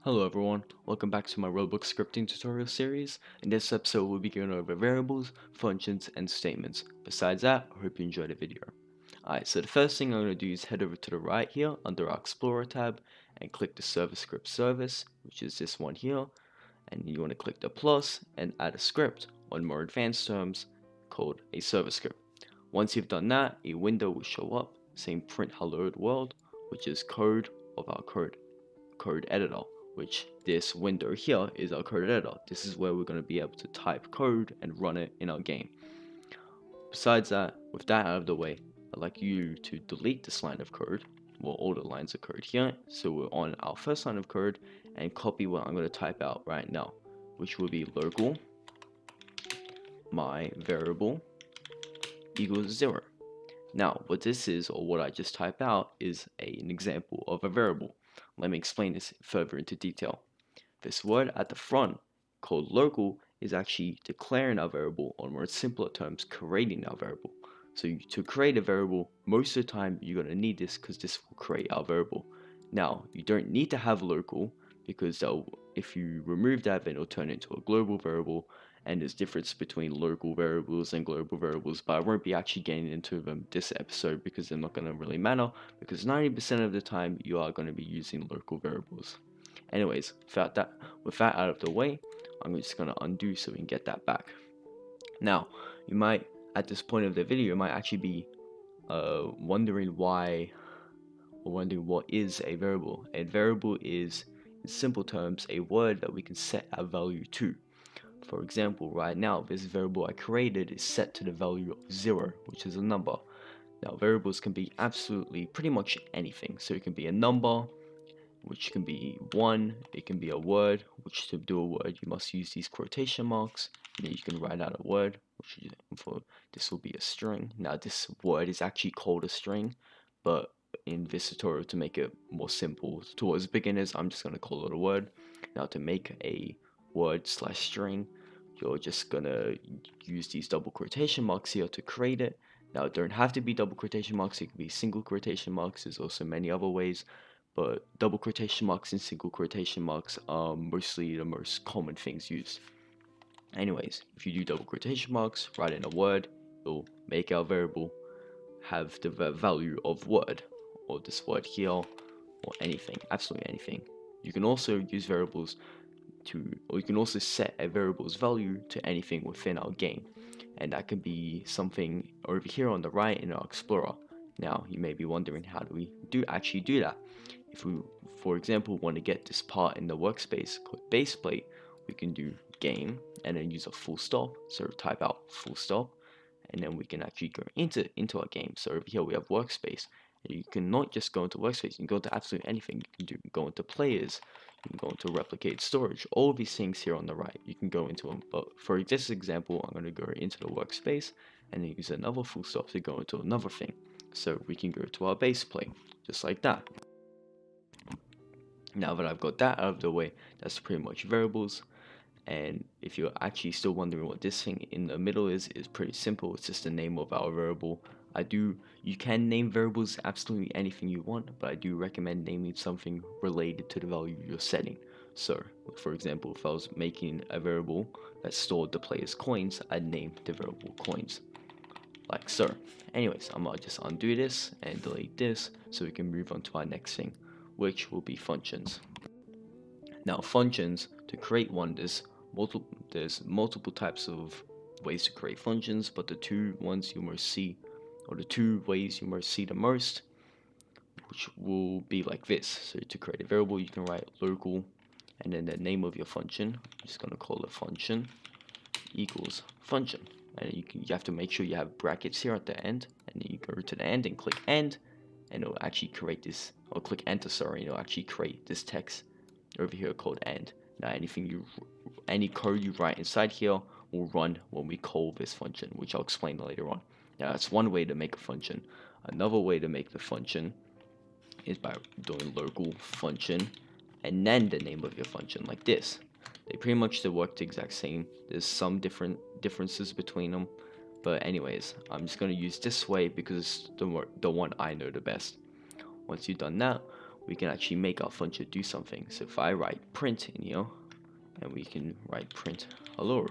Hello everyone, welcome back to my Roblox Scripting tutorial series. In this episode we'll be going over variables, functions, and statements. Besides that, I hope you enjoyed the video. Alright, so the first thing I'm going to do is head over to the right here under our Explorer tab and click the server script service, which is this one here. And you want to click the plus and add a script, or in more advanced terms, called a server script. Once you've done that, a window will show up saying print hello world, which is code of our code editor, which this window here is our code editor. This is where we're going to be able to type code and run it in our game. Besides that, with that out of the way, I'd like you to delete this line of code, well, all the lines of code here, so we're on our first line of code, and copy what I'm going to type out right now, which will be local my variable equals 0. Now, what this is, or what I just typed out, is an example of a variable. Let me explain this further into detail. This word at the front, called local, is actually declaring our variable, or more simpler terms, creating our variable. So to create a variable, most of the time you're going to need this because this will create our variable. Now, you don't need to have local because if you remove that, then it'll turn into a global variable, and there's difference between local variables and global variables, but I won't be actually getting into them this episode because they're not going to really matter, because 90% of the time you are going to be using local variables. Anyways, with that out of the way, I'm just going to undo so we can get that back. Now, you might, at this point of the video, you might actually be wondering why, or wondering what is a variable. A variable is, in simple terms, a word that we can set a value to. For example, right now, this variable I created is set to the value of 0, which is a number. Now, variables can be absolutely pretty much anything. So it can be a number, which can be 1, it can be a word, which to do a word you must use these quotation marks. And then you can write out a word, which for this will be a string. Now this word is actually called a string, but in this tutorial, to make it more simple towards beginners, I'm just going to call it a word. Now to make a word slash string, you're just going to use these double quotation marks here to create it. Now it don't have to be double quotation marks, it can be single quotation marks. There's also many other ways, but double quotation marks and single quotation marks are mostly the most common things used. Anyways, if you do double quotation marks, write in a word, it'll make our variable have the value of word, or this word here, or anything, absolutely anything. You can also use variables or you can also set a variable's value to anything within our game, and that can be something over here on the right in our Explorer. Now you may be wondering, how do we actually do that? If we, for example, want to get this part in the workspace called baseplate, we can do game and then use a full stop. So type out full stop, and then we can actually go into our game. So over here we have workspace. And you can not just go into workspace, you can go into absolutely anything. You can go into players, you can go into replicate storage, all of these things here on the right, you can go into them. But for this example, I'm going to go into the workspace and then use another full stop to go into another thing. So we can go to our base plate, just like that. Now that I've got that out of the way, that's pretty much variables. And if you're actually still wondering what this thing in the middle is pretty simple. It's just the name of our variable. You can name variables absolutely anything you want, but I do recommend naming something related to the value you're setting. So, for example, if I was making a variable that stored the player's coins, I'd name the variable coins, like so. Anyways, I'm gonna just undo this and delete this so we can move on to our next thing, which will be functions. Now, functions, to create one, there's multiple types of ways to create functions, but the two ways you most see the most, which will be like this. So to create a variable, you can write local and then the name of your function. I'm just gonna call it function equals function, and you have to make sure you have brackets here at the end, and then you go to the end and click end, and it'll actually create this, or click enter, sorry, and it'll actually create this text over here called end. Now any code you write inside here will run when we call this function, which I'll explain later on. Now that's one way to make a function. Another way to make the function is by doing local function and then the name of your function, like this. They pretty much work the exact same. There's some differences between them, but anyways, I'm just going to use this way because it's the one I know the best. Once you've done that, we can actually make our function do something. So if I write print in here, and we can write print hello,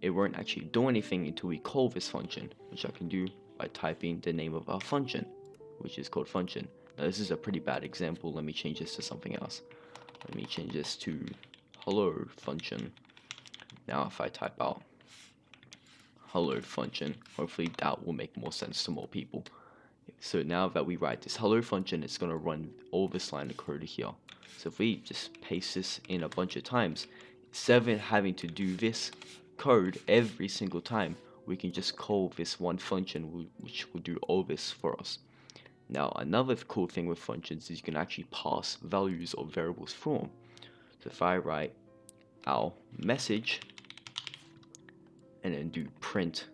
it won't actually do anything until we call this function, which I can do by typing the name of our function, which is called function. Now this is a pretty bad example. Let me change this to something else. Let me change this to hello function. Now if I type out hello function, hopefully that will make more sense to more people. So now that we write this hello function, it's going to run all this line of code here. So if we just paste this in a bunch of times, instead of having to do this code every single time, we can just call this one function which will do all this for us. Now another cool thing with functions is you can actually pass values or variables through them. So if I write our message and then do print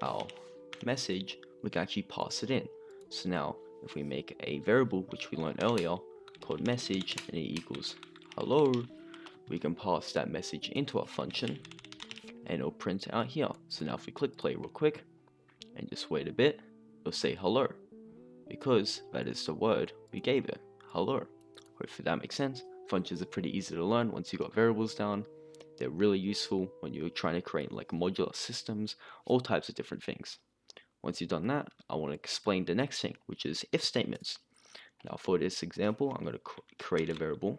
our message, we can actually pass it in. So now if we make a variable which we learned earlier called message and it equals hello, we can pass that message into our function and it'll print out here. So now if we click play real quick and just wait a bit, it'll say hello, because that is the word we gave it, hello. Hopefully that makes sense. Functions are pretty easy to learn once you got variables down. They're really useful when you're trying to create like modular systems, all types of different things. Once you've done that, I want to explain the next thing, which is if statements. Now for this example, I'm going to create a variable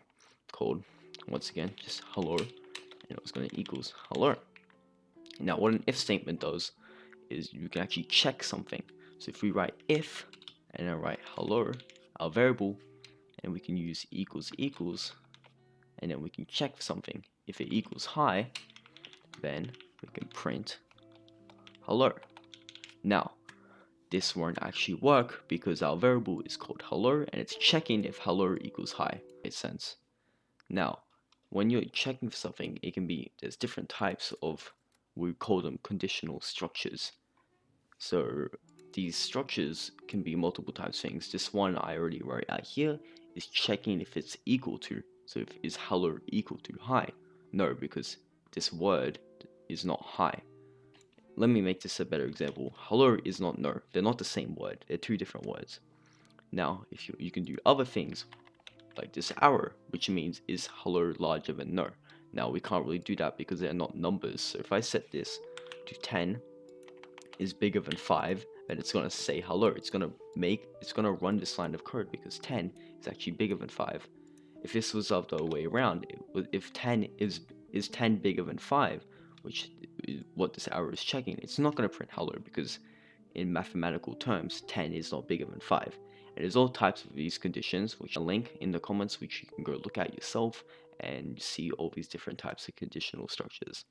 called, once again, just hello, and it's going to equals hello. Now what an if statement does is you can actually check something. So if we write if and then write hello, our variable, and we can use equals equals, and then we can check something. If it equals high, then we can print hello. Now this won't actually work because our variable is called hello and it's checking if hello equals high. Makes sense. Now when you're checking for something, it can be, there's different types of, we call them conditional structures. So these structures can be multiple types of things. This one I already wrote out here is checking if it's equal to. So if is hello equal to high? No, because this word is not high. Let me make this a better example. Hello is not no. They're not the same word. They're two different words. Now, if you can do other things, like this arrow, which means is hello larger than no. Now, we can't really do that because they're not numbers. So if I set this to 10 is bigger than 5, then it's going to say hello. It's going to run this line of code because 10 is actually bigger than 5. If this was the other way around, if 10 is 10 bigger than 5, which is what this arrow is checking, it's not going to print hello because in mathematical terms 10 is not bigger than 5. And there's all types of these conditions, which I'll link in the comments, which you can go look at yourself and see all these different types of conditional structures.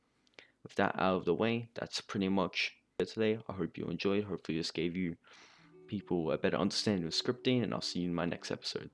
With that out of the way, that's pretty much it today. I hope you enjoyed. Hopefully this gave you people a better understanding of scripting, and I'll see you in my next episode.